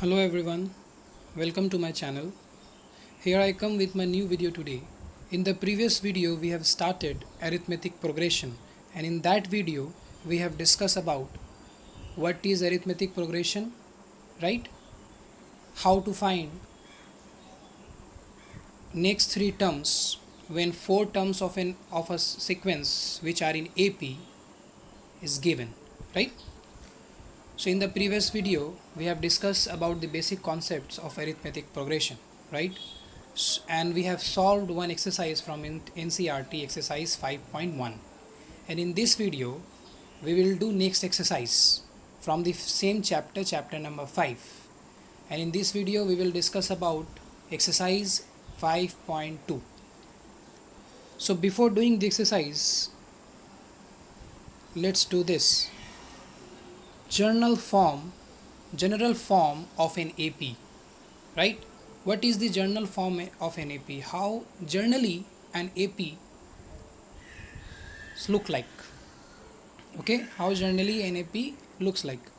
Hello everyone, welcome to my channel. Here I come with my new video today. In the previous video we have started arithmetic progression, and in that video we have discussed about what is arithmetic progression, right? How to find next three terms when four terms of a sequence which are in AP is given, right? So in the previous video we have discussed about the basic concepts of arithmetic progression, right? And we have solved one exercise from NCERT exercise 5.1, and in this video we will do next exercise from the same chapter number 5, and in this video we will discuss about exercise 5.2. So before doing the exercise, let's do this. General form of an AP, right? What is the general form of an AP? How generally an AP look like? Okay, how generally an AP looks like.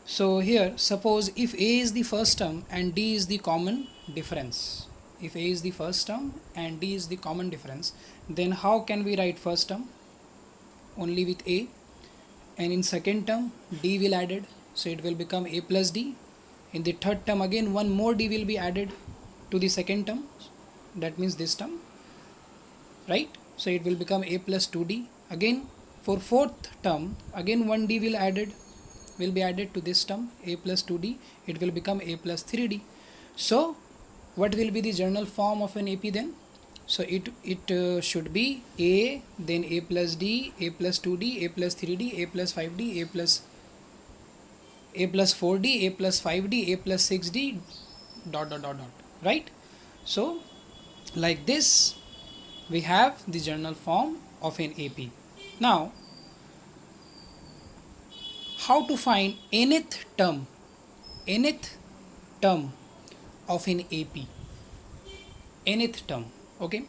So here, suppose if A is the first term and D is the common difference. If A is the first term and D is the common difference, then how can we write first term? Only with A, and in second term D will added, so it will become A plus D. In the third term again one more D will be added to the second term, that means this term, right? So it will become A plus 2D. Again for fourth term again one D will be added to this term, A plus 2D, it will become A plus 3D. So what will be the general form of an AP then? So it should be A, then A plus D, A plus 2D, A plus 3D, A plus 5D, A plus 4D, A plus 5D, A plus 6D, dot dot dot dot, right? So like this we have the general form of an AP. Now how to find nth term of an AP, nth term, okay?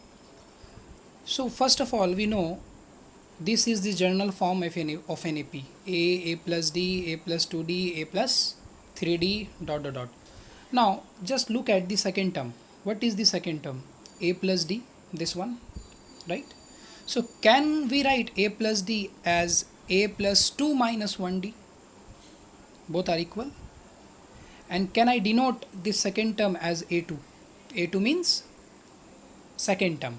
So first of all we know this is the general form of an AP. A plus D, A plus 2D, A plus 3D, dot dot dot. Now just look at the second term. What is the second term? A plus D, this one, right? So can we write A plus D as A plus 2 minus 1D? Both are equal. And can I denote this second term as A2? A2 means second term.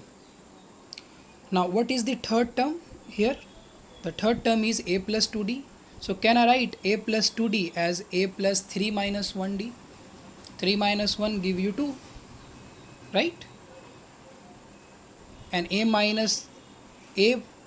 Now what is the third term here? The third term is A plus 2D. So can I write A plus 2D as A plus 3 minus 1D? 3 minus 1 give you 2, right? And A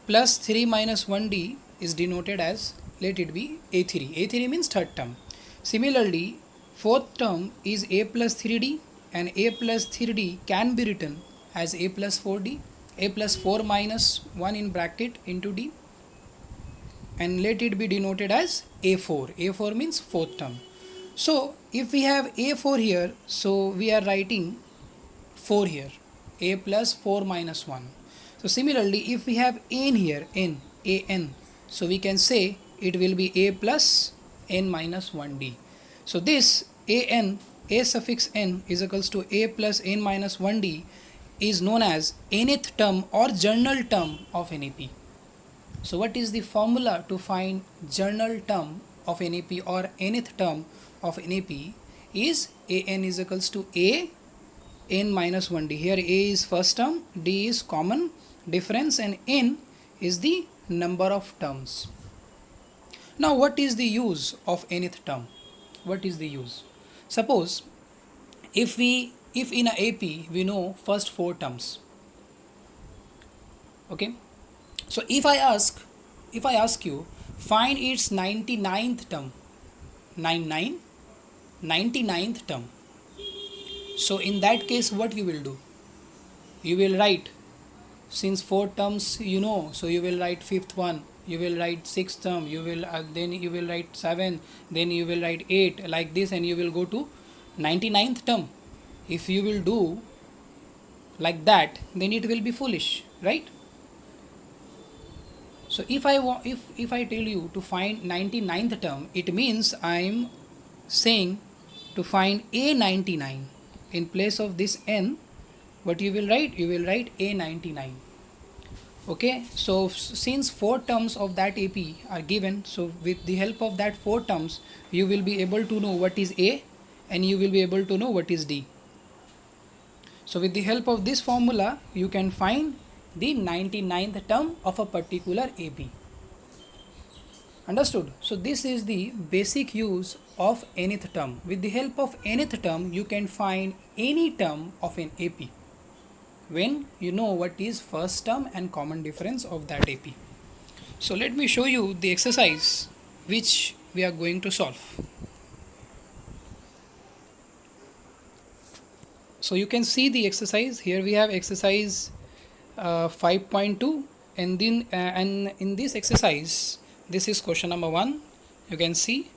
plus 3 minus 1D is denoted as, let it be A3. A3 means third term. Similarly, fourth term is A plus 3D, and A plus 3D can be written as A plus 4D, A plus 4 minus 1 in bracket into D, and let it be denoted as A4. A4 means fourth term. So if we have A4 here, so we are writing 4 here, A plus 4 minus 1. So similarly if we have n here, an, so we can say it will be A plus n minus 1D. So this an, A suffix n is equals to A plus n minus 1D is known as nth term or general term of an AP. So what is the formula to find general term of an AP or nth term of an AP? Is an is equals to A n minus 1D. Here A is first term, D is common difference, and n is the number of terms. Now what is the use of nth term? What is the use? Suppose if in a AP we know first four terms, okay? So if I ask you find its 99th term, 99th term, so in that case what you will do? You will write, since four terms you know, so you will write fifth one, you will write sixth term, you will then you will write 7, then you will write 8, like this, and you will go to 99th term. If you will do like that, then it will be foolish, right? So if I tell you to find 99th term, it means I am saying to find A99. In place of this n, what you will write? You will write A99. Okay, so since 4 terms of that AP are given, so with the help of that 4 terms, you will be able to know what is A and you will be able to know what is D. So with the help of this formula, you can find the 99th term of a particular AP. Understood? So this is the basic use of nth term. With the help of nth term, you can find any term of an AP when you know what is first term and common difference of that AP. So let me show you the exercise which we are going to solve. So you can see the exercise. Here we have exercise 5.2, and then and in this exercise, this is question number 1, you can see,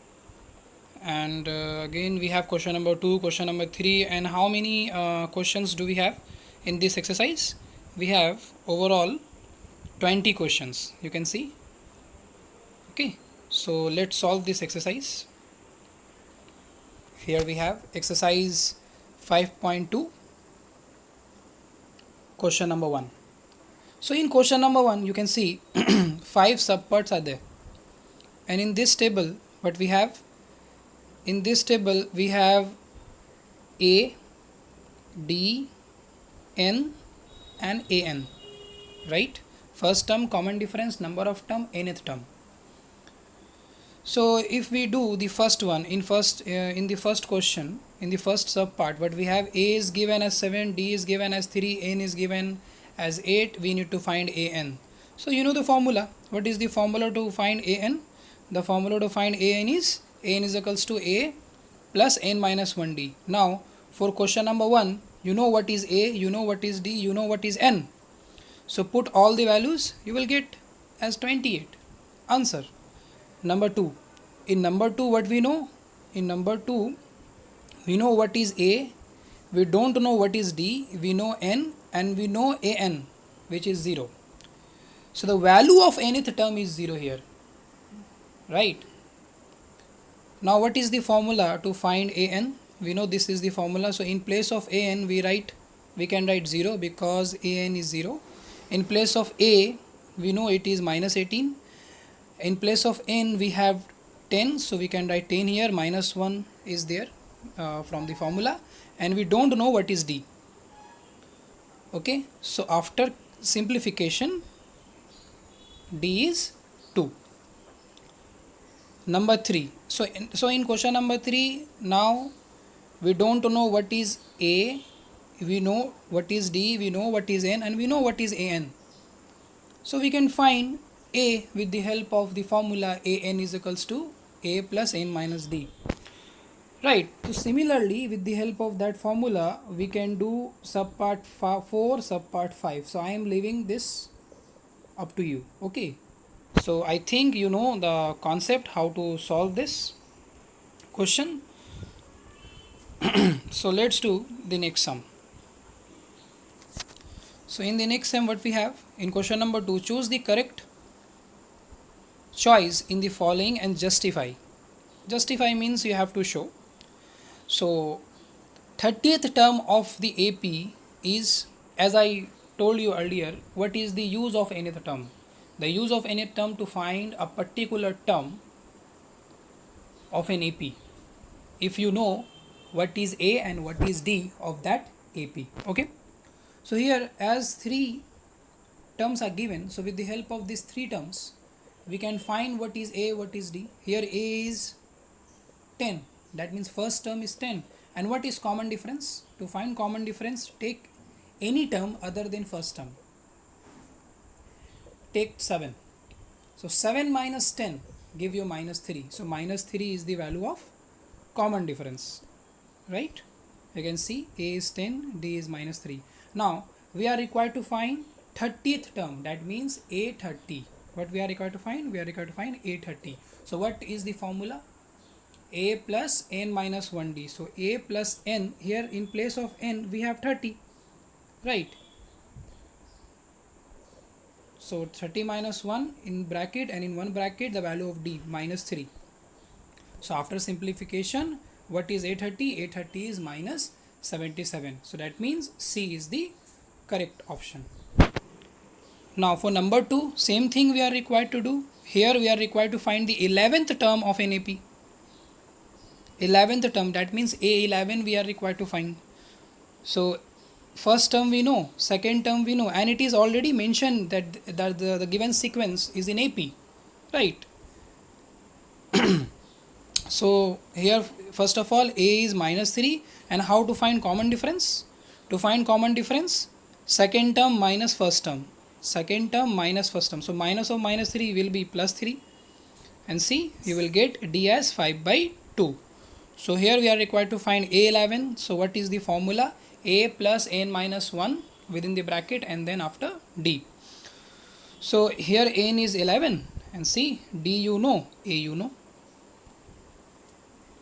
and again we have question number 2, question number 3, and how many questions do we have in this exercise? We have overall 20 questions, you can see. Okay, so let's solve this exercise. Here we have exercise 5.2, question number 1. So in question number 1, you can see 5 subparts are there, and in this table what we have, in this table we have A, D, N and AN, right? First term, common difference, number of term, nth term. So if we do the first one, in the first question, in the first sub part, what we have, A is given as 7, D is given as 3, N is given as 8, we need to find AN. So you know the formula. What is the formula to find AN? The formula to find AN is equals to A plus N minus 1D. Now for question number 1, you know what is A, you know what is D, you know what is N. So put all the values, you will get as 28. Answer. Number 2. In number 2, what we know? In number 2, we know what is A, we don't know what is D, we know N, and we know AN, which is 0. So the value of nth term is 0 here, right? Now what is the formula to find AN? We know this is the formula, so in place of AN we can write 0 because AN is 0. In place of A, we know it is minus 18. In place of N we have 10, so we can write 10 here, minus 1 is there from the formula, and we don't know what is D. Okay, so after simplification, D is 2. Number 3. So in question number 3, now we don't know what is A, we know what is D, we know what is N, and we know what is AN. So we can find A with the help of the formula AN is equals to A plus N minus D. Right. So similarly, with the help of that formula, we can do subpart 4, subpart 5. So I am leaving this up to you. Okay. So I think you know the concept how to solve this question. So let's do the next sum. So in the next sum, what we have in question number 2, choose the correct choice in the following and justify. Justify means you have to show. So 30th term of the AP is, as I told you earlier, what is the use of nth term? The use of nth term to find a particular term of an AP, if you know what is A and what is D of that AP. Okay. So here, as 3 terms are given, so with the help of these 3 terms, we can find what is A, what is D. Here A is 10, that means first term is 10. And what is common difference? To find common difference, take any term other than first term. Take 7. So 7 minus 10 give you minus 3. So minus 3 is the value of common difference, right? You can see A is 10, D is minus 3. Now we are required to find 30th term, that means A30. What we are required to find? We are required to find A30. So what is the formula? A plus N minus 1D. So A plus N, here in place of N we have 30, right? So 30 minus 1 in bracket, and in one bracket the value of D minus 3. So after simplification What is 830? 830 is minus 77. So that means C is the correct option. Now for number 2, same thing we are required to do. Here we are required to find the 11th term of an AP. 11th term, that means A11 we are required to find. So first term we know, second term we know, and it is already mentioned that the given sequence is in AP, right? So here first of all A is minus 3, and how to find common difference? To find common difference, second term minus first term, second term minus first term. So minus of minus 3 will be plus 3, and see, you will get D as 5 by 2. So here we are required to find A11. So what is the formula? A plus n minus 1 within the bracket and then after D. So here n is 11 and see, D you know, A you know.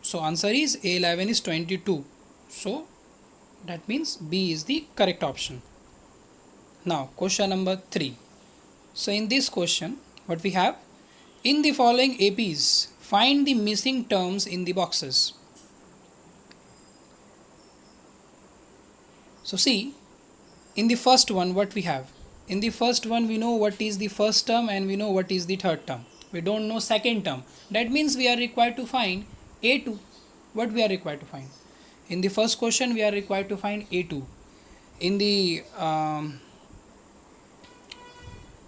So answer is A11 is 22. So that means B is the correct option. Now question number 3. So in this question what we have, in the following APs find the missing terms in the boxes. So see, in the first one what we have, in the first one we know what is the first term and we know what is the third term. We don't know second term. That means we are required to find A2. What we are required to find? In the first question we are required to find A2.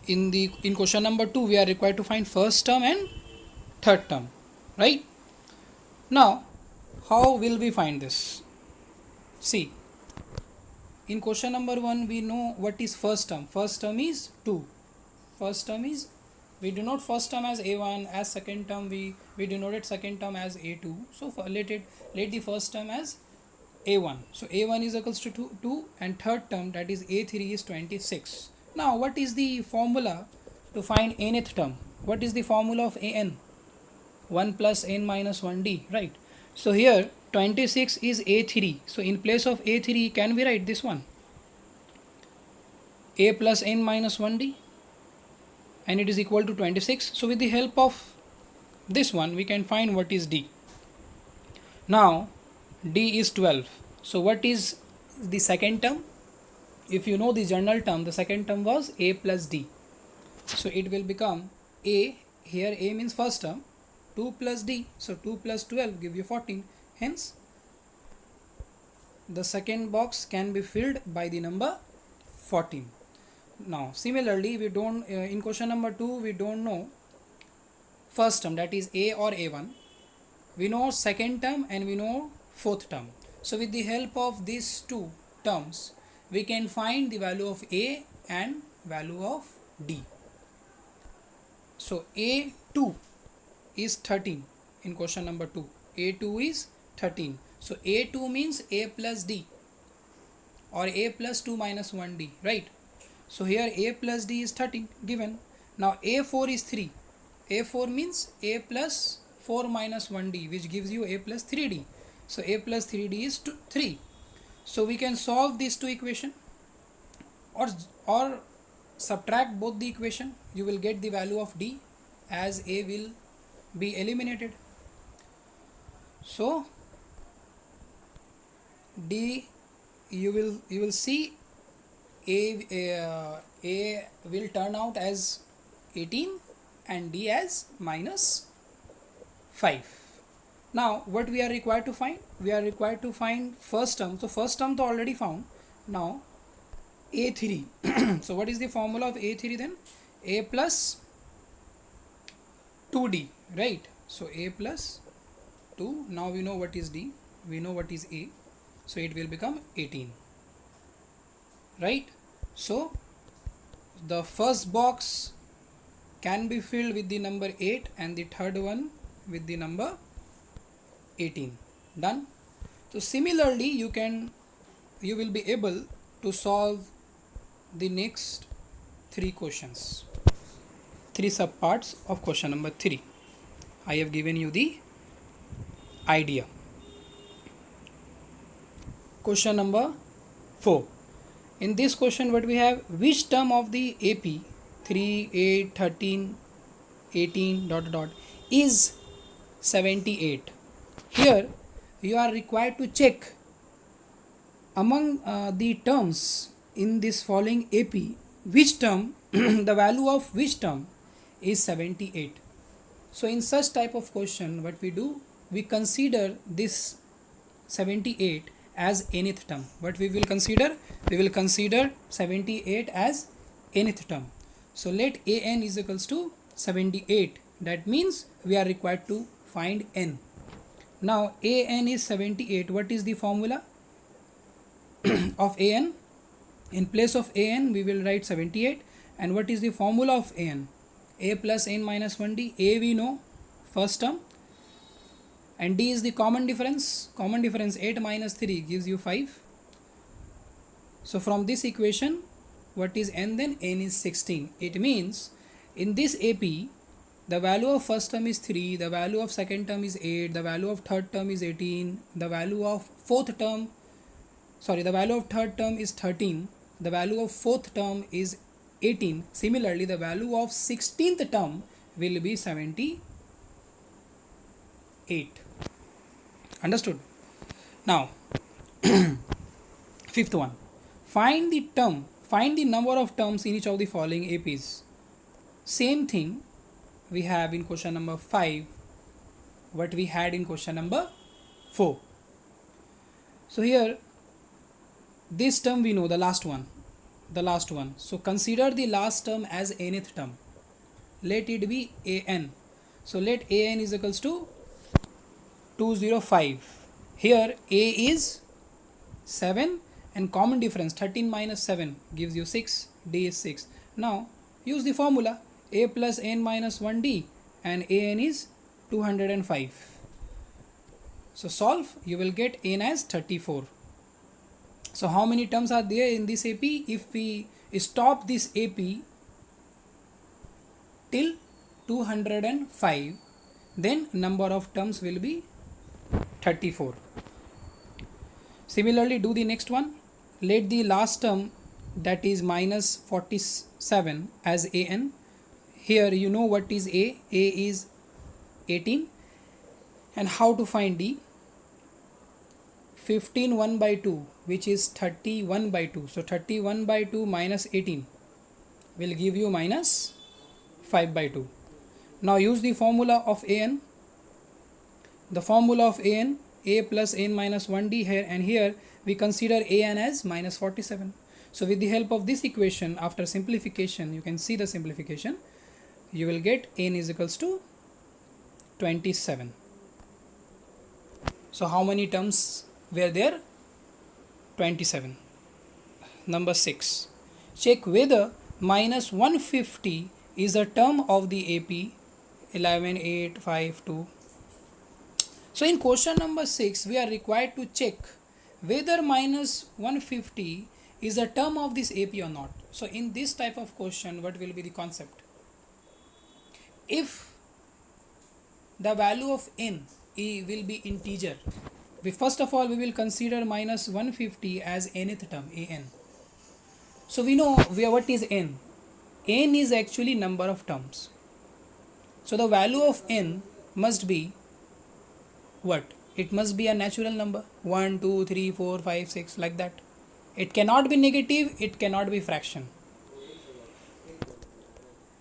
In question number 2 we are required to find first term and third term, right? Now how will we find this? See, in question number 1 we know what is first term. First term is 2. First term is, we denote first term as A1, as second term we denoted second term as A2. So let the first term as A1. So A1 is equals to 2 and third term, that is A3, is 26. Now what is the formula to find nth term? What is the formula of an? 1 plus n minus 1d, right? So here 26 is A3. So in place of A3 can we write this one? A plus n minus 1d, and it is equal to 26. So with the help of this one we can find what is D. Now D is 12. So what is the second term? If you know the general term, the second term was A plus D. So it will become A, here A means first term, 2 plus D. So 2 plus 12 give you 14. Hence the second box can be filled by the number 14. Now similarly we don't, in question number 2 we don't know first term, that is A or A1. We know second term and we know fourth term. So with the help of these two terms we can find the value of A and value of D. So A2 is 13 in question number 2. A2 is 13. So A2 means A plus D or A plus 2 minus 1D, right? So here A plus D is 13 given. Now A4 is 3. A4 means A plus 4 minus 1D, which gives you A plus 3D. So A plus 3D is 3. So we can solve these two equations or subtract both the equation. You will get the value of D as A will be eliminated. So D, you will see A will turn out as 18 and D as minus 5. Now what we are required to find? We are required to find first term. So first term to already found. Now A3. So what is the formula of A3 then? A plus 2D, right? So A plus 2. Now we know what is D. We know what is A. So it will become 18, right? So the first box can be filled with the number 8 and the third one with the number 18. Done. So similarly you will be able to solve the next 3 questions, 3 subparts of question number 3. I have given you the idea. Question number 4. In this question what we have, which term of the AP 3, 8, 13, 18 ... is 78? Here you are required to check among the terms in this following AP, which term, the value of which term is 78. So in such type of question, what we do, we consider this 78 as nth term. What we will consider? We will consider 78 as nth term. So let an is equals to 78. That means we are required to find n. Now an is 78. What is the formula of an? In place of an we will write 78. And what is the formula of an? A plus n minus 1d. A we know, first term, and d is the common difference. Common difference 8 minus 3 gives you 5. So from this equation, what is n then? N is 16. It means in this AP, the value of first term is 3, the value of second term is 8, the value of third term is 18, the value of third term is 13, the value of fourth term is 18. Similarly, the value of 16th term will be 78. Understood? Now, fifth one. Find the number of terms in each of the following APs. Same thing we have in question number 5, what we had in question number 4. So here, this term we know, the last one. So consider the last term as nth term. Let it be an. So let an is equals to 205. Here a is 7 and common difference 13 minus 7 gives you 6. D is 6. Now use the formula a plus n minus 1d, and an is 205. So solve, you will get n as 34. So how many terms are there in this AP? If we stop this AP till 205, then number of terms will be 34. Similarly, do the next one. Let the last term, that is minus 47, as an. Here you know what is a. A is 18. And how to find d? 15 1 by 2, which is 31 by 2. So 31 by 2 minus 18 will give you minus 5 by 2. Now use the formula of an. The formula of an, a plus n minus 1d here, and here we consider an as minus 47. So with the help of this equation, after simplification, you can see the simplification, you will get n is equals to 27. So how many terms were there? 27. Number 6. Check whether minus 150 is a term of the AP 11, 8, 5, 2. So in question number 6, we are required to check whether minus 150 is a term of this AP or not. So in this type of question, what will be the concept? If the value of n will be integer, first of all we will consider minus 150 as nth term, an. So we know what is n. N is actually number of terms. So the value of n must be what? It must be a natural number, 1, 2, 3, 4, 5, 6, like that. It cannot be negative, it cannot be fraction.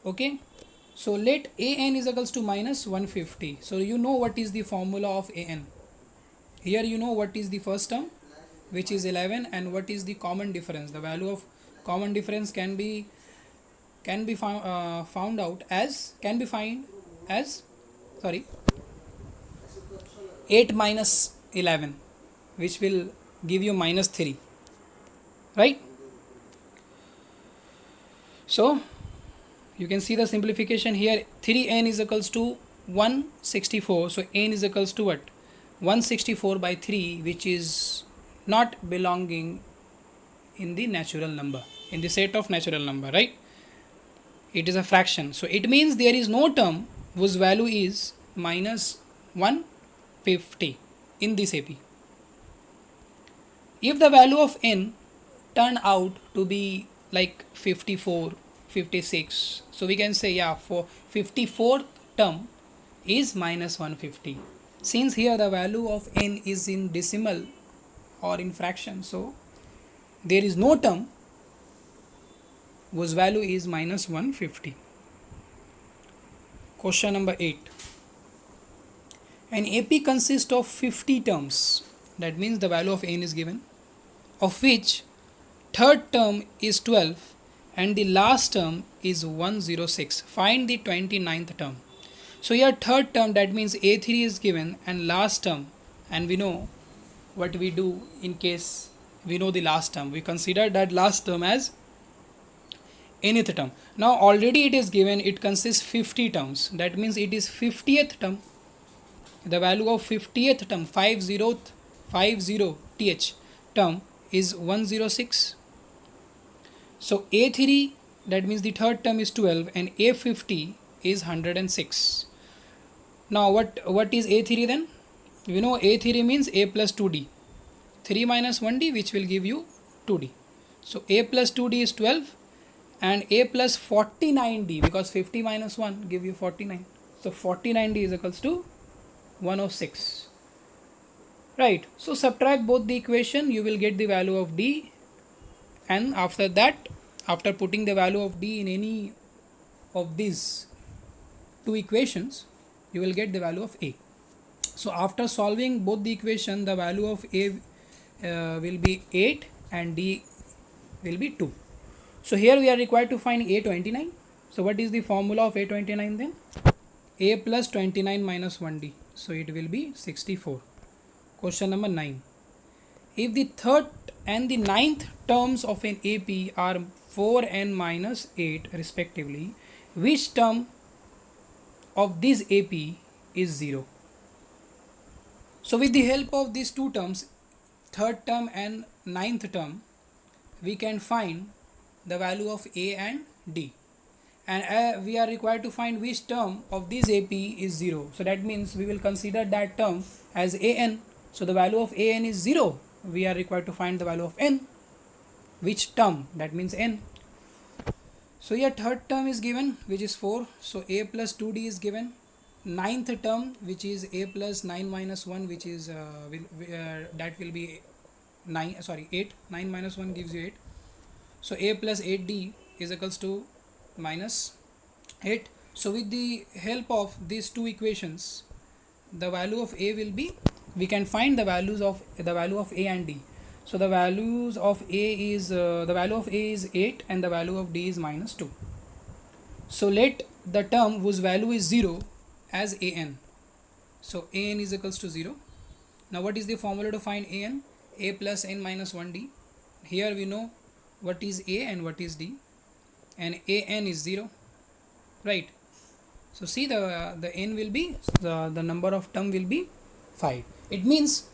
Okay, so let an is equals to minus 150. So you know what is the formula of an. Here you know what is the first term, which is 11, and what is the common difference. The value of common difference can be found as 8 minus 11, which will give you minus 3, right? So you can see the simplification here. 3n is equals to 164. So n is equals to what? 164 by 3, which is not belonging in the natural number, in the set of natural number, right? It is a fraction. So it means there is no term whose value is minus 150 in this AP. If the value of n turn out to be like 54, 56, so we can say, yeah, for 54th term is minus 150. Since here the value of n is in decimal or in fraction, so there is no term whose value is minus 150. Question number 8. An AP consists of 50 terms, that means the value of n is given, of which third term is 12 and the last term is 106. Find the 29th term. So here third term, that means A3 is given, and last term, and we know what we do in case we know the last term. We consider that last term as nth term. Now already it is given, it consists 50 terms, that means it is 50th term. The value of 50th term, 50th term is 106. So A3, that means the third term, is 12 and A50 is 106. Now what is A3 then? We know A3 means A plus 2D. 3 minus 1D, which will give you 2D. So A plus 2D is 12 and A plus 49D, because 50 minus 1 give you 49. So 49D is equals to 106. Right. So subtract both the equation, you will get the value of D, and after that, after putting the value of D in any of these two equations, you will get the value of A. So after solving both the equation, the value of A will be 8 and D will be 2. So here we are required to find A29. So what is the formula of A29 then? A plus 29 minus 1D. So it will be 64. Question number 9. If the third and the ninth terms of an AP are 4 and minus 8 respectively, which term of this AP is 0? So with the help of these two terms, third term and ninth term, we can find the value of A and D. And we are required to find which term of this AP is 0. So that means we will consider that term as AN. So the value of AN is 0. We are required to find the value of N. Which term? That means N. So here third term is given, which is 4. So A plus 2D is given. Ninth term, which is A plus 9 minus 1, which is that will be 8. 9 minus 1 gives you 8. So A plus 8D is equals to minus 8. So with the help of these two equations, the value of A will be, we can find the value of A and D. So the values of A is the value of A is 8 and the value of D is minus 2. So let the term whose value is 0 as AN. So AN is equals to 0. Now what is the formula to find AN? A plus N minus 1D. Here we know what is A and what is D, and AN is 0, right? So see, the N will be, the number of term will be 5. It means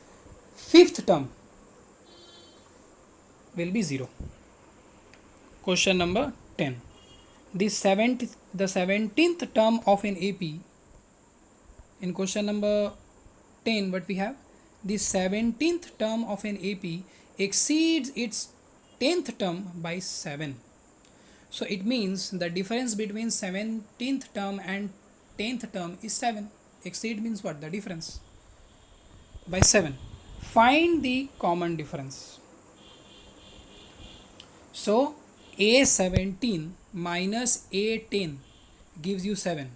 fifth term will be 0. Question number 10. The 17th term of an AP. In question number 10, what we have? The 17th term of an AP exceeds its 10th term by 7. So it means the difference between 17th term and 10th term is 7. Exceed means what? The difference by 7. Find the common difference. So A17 minus A10 gives you 7.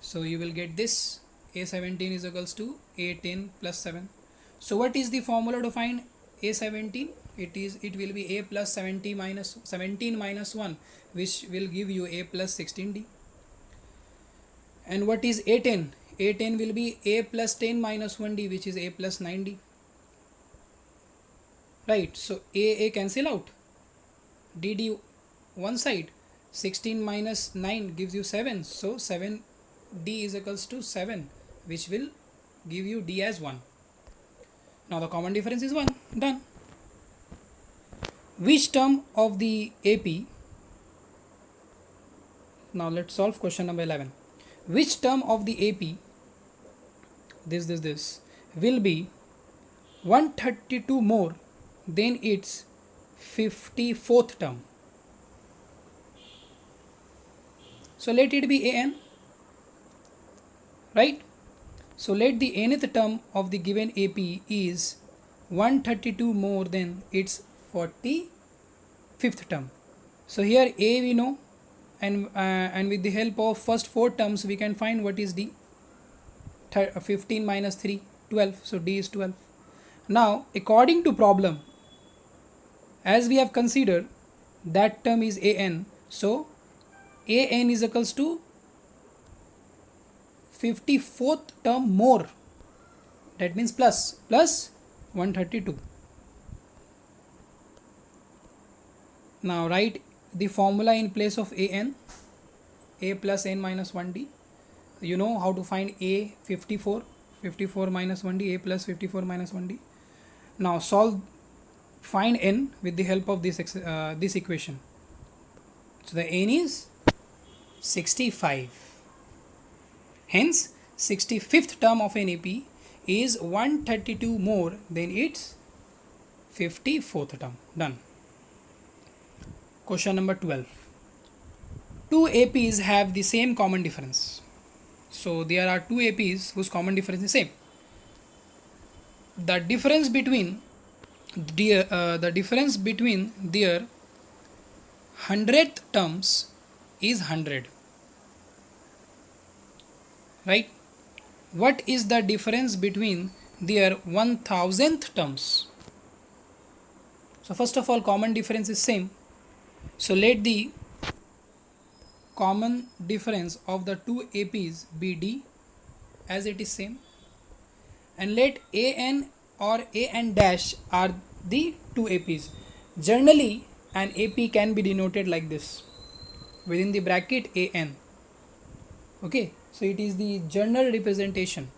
So you will get this. A17 is equals to A10 plus 7. So what is the formula to find A17? It will be A plus 17 minus 1, which will give you A plus 16D. And what is A10? A10 will be A plus 10 minus 1D, which is A plus 9D. Right, so A cancel out. DD one side. 16 minus 9 gives you 7. So 7D is equals to 7, which will give you D as 1. Now the common difference is 1. Done. Which term of the AP, now let's solve question number 11. Which term of the AP, this will be 132 more than its 54th term? So let it be AN, right? So let the nth term of the given AP is 132 more than its 45th term. So here A we know, and with the help of first 4 terms we can find what is D. 15 minus 3, 12. So D is 12. Now according to problem, as we have considered that term is an, so an is equals to 54th term more, that means plus 132. Now write the formula in place of an, a plus n minus 1d. You know how to find a, 54 minus 1d, a plus 54 minus 1d. Now find n with the help of this equation. So the n is 65. Hence 65th term of an AP is 132 more than its 54th term. Done. Question number 12. Two APs have the same common difference. So there are two APs whose common difference is same. The difference between their 100th terms is 100. Right? What is the difference between their 1000th terms? So first of all, common difference is same. So let the common difference of the two APs be D, as it is same, and let an or an dash are the two APs. Generally an AP can be denoted like this, within the bracket an. Okay, so it is the general representation.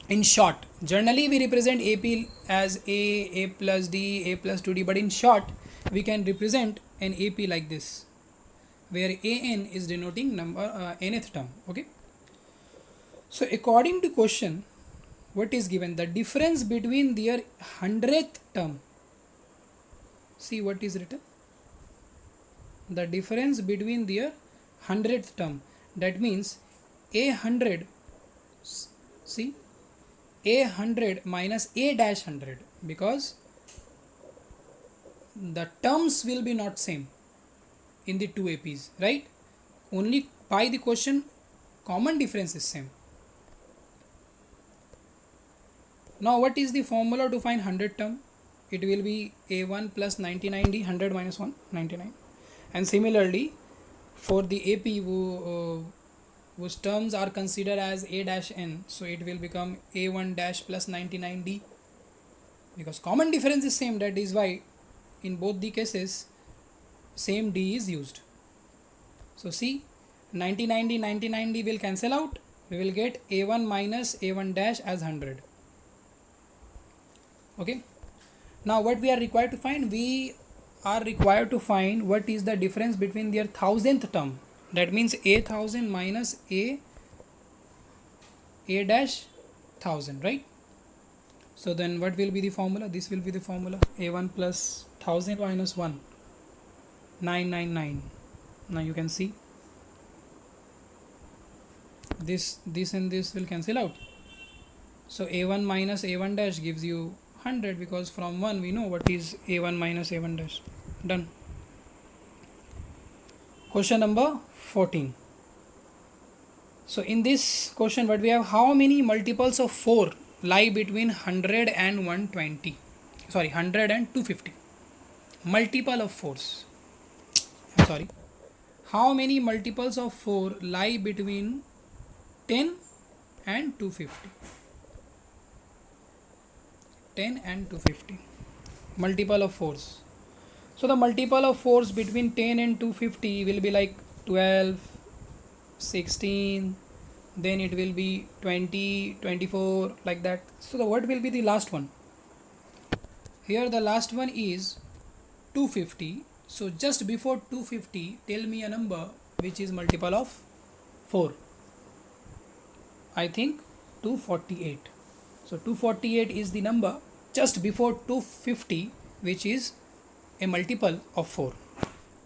In short, generally we represent AP as a plus D, a plus 2D, but in short we can represent an AP like this, where an is denoting number nth term. Okay, so according to question, what is given? The difference between their 100th term. See what is written. The difference between their 100th term. That means a 100. See, a 100 minus a dash 100, because the terms will be not same in the two APs, right? Only by the question common difference is same. Now what is the formula to find 100 term? It will be a1 plus 99d, 100 minus 1, 99. And similarly for the AP whose terms are considered as a dash n, so it will become a1 dash plus 99d, because common difference is same. That is why in both the cases same d is used. So see, 99d will cancel out. We will get a1 minus a1 dash as 100. Okay, now what we are required to find? We are required to find what is the difference between their 1000th term. That means a 1000 minus a dash 1000, right? So then what will be the formula? This will be the formula, a1 plus 1000 minus 1, 999. Now you can see this and this will cancel out. So a1 minus a1 dash gives you 100, because from 1 we know what is a1 minus a1 dash. Done. Question number 14. So in this question what we have, how many multiples of 4 lie between 100 and 120? Sorry, 100 and 250. Multiple of 4s. Sorry. How many multiples of 4 lie between 10 and 250? 10 and 250. Multiple of 4s. So the multiple of 4s between 10 and 250 will be like 12, 16, then it will be 20, 24, like that. So what will be the last one? Here the last one is 250. So just before 250, tell me a number which is multiple of 4. I think 248. So 248 is the number just before 250, which is a multiple of 4.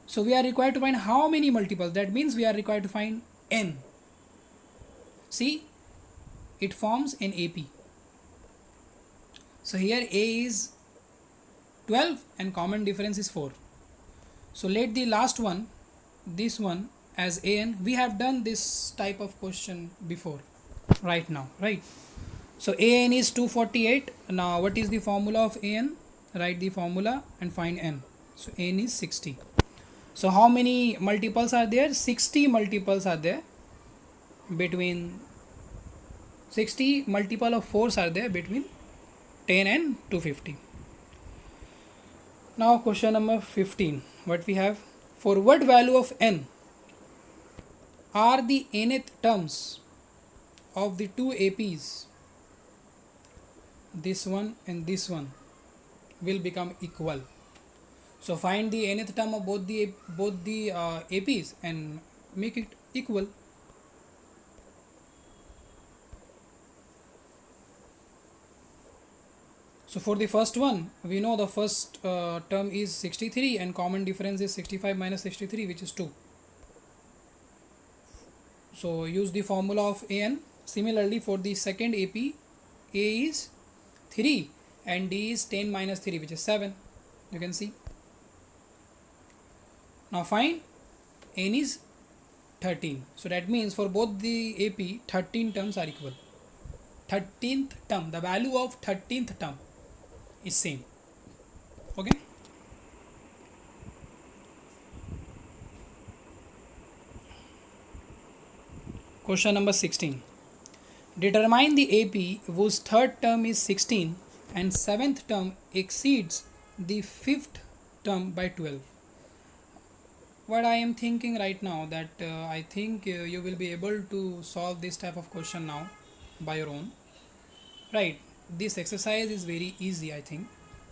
So we are required to find how many multiples. That means we are required to find n. See, it forms an AP. So here A is 12 and common difference is 4. So let the last one, this one as AN. We have done this type of question before right now, right? So AN is 248. Now what is the formula of AN? Write the formula and find N. So N is 60. So how many multiples are there? 60 multiples are there between 60 multiple of 4s are there between 10 and 250. Now question number 15. What we have? For what value of N are the nth terms of the two APs, this one and this one, will become equal? So find the nth term of both the APs and make it equal. So for the first one, we know the first term is 63 and common difference is 65 minus 63, which is 2. So use the formula of AN. Similarly for the second AP, A is 3 and D is 10 minus 3, which is 7. You can see. Now find N is 13. So that means for both the AP, 13 terms are equal. 13th term, the value of 13th term is same. Okay. Question number 16. Determine the AP whose third term is 16 and seventh term exceeds the fifth term by 12. What I am thinking right now that I think you will be able to solve this type of question now by your own. Right. This exercise is very easy, I think,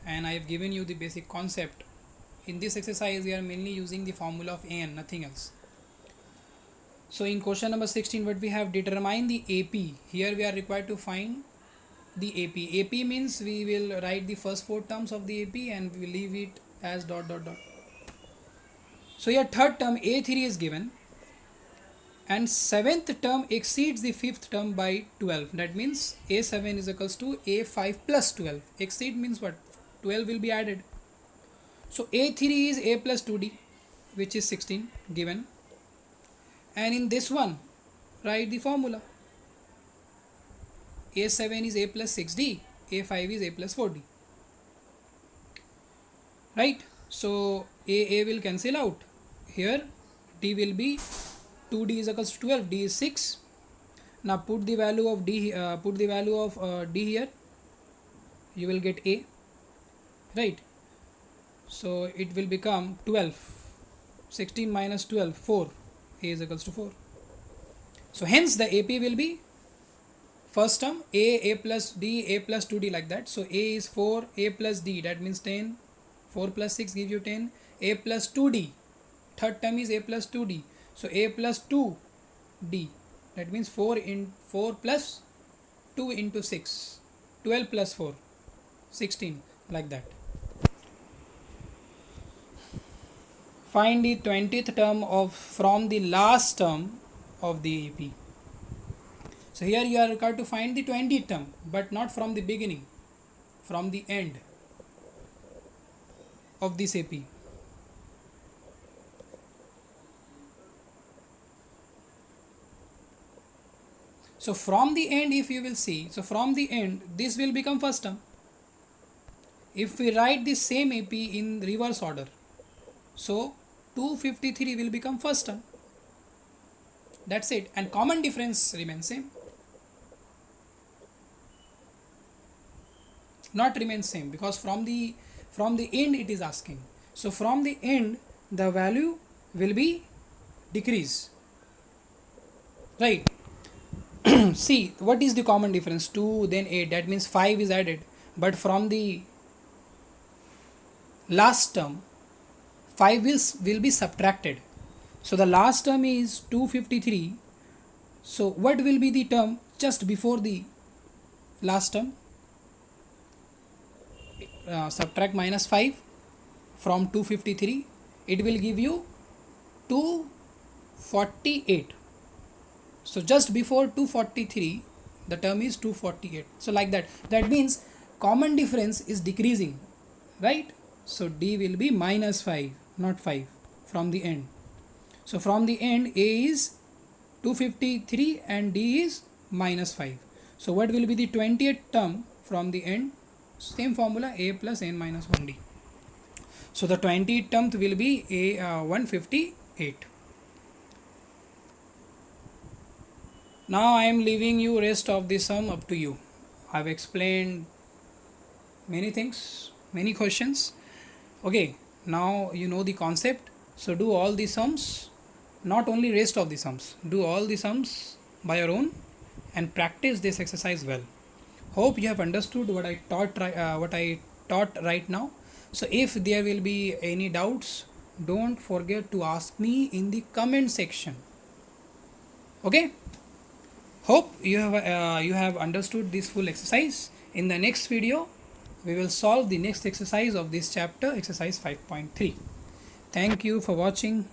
and I have given you the basic concept. In this exercise we are mainly using the formula of AN, nothing else. So in question number 16, what we have, determine the AP. Here we are required to find the AP. AP means we will write the first 4 terms of the AP and we will leave it as dot dot dot. So here third term A3 is given and seventh term exceeds the fifth term by 12. That means A7 is equals to A5 plus 12. Exceed means what? 12 will be added. So A3 is A plus 2D, which is 16 given. And in this one, write the formula. A7 is A plus 6D, A5 is A plus 4D. Right? So A will cancel out. Here D will be 2D is equals to 12, D is 6. Now put the value of D, D here. You will get A. Right? So it will become 12. 16 minus 12, 4. A is equals to 4. So hence the AP will be first term A plus D, A plus 2D, like that. So A is 4, A plus D, that means 10. 4 plus 6 gives you 10. A plus 2D. Third term is A plus 2D. So A plus 2D, that means 4 plus 2 into 6. 12 plus 4, 16, like that. Find the 20th term from the last term of the AP. So here you are required to find the 20th term, but not from the beginning, from the end of this AP. So from the end, if you will see, so from the end, this will become first term. If we write the same AP in reverse order, so 253 will become first term. That's it. And common difference remains same. Not remains same, because from the end it is asking. So from the end the value will be decrease. Right. See, what is the common difference? 2 then 8, that means 5 is added, but from the last term 5 will be subtracted. So the last term is 253. So what will be the term just before the last term? Subtract minus 5 from 253, it will give you 248. So just before 243 the term is 248. So like that, that means common difference is decreasing, right? So D will be minus 5, not 5 from the end. So from the end A is 253 and D is minus 5. So what will be the 20th term from the end? Same formula, A plus n minus 1D. So the 20th term will be A 158. Now I am leaving you rest of the sum up to you. I have explained many things, many questions. Okay, now you know the concept. So do all the sums, not only rest of the sums, do all the sums by your own and practice this exercise well. Hope you have understood what I taught right now. So if there will be any doubts, don't forget to ask me in the comment section. Okay, hope you have understood this full exercise. In the next video we will solve the next exercise of this chapter, exercise 5.3. Thank you for watching.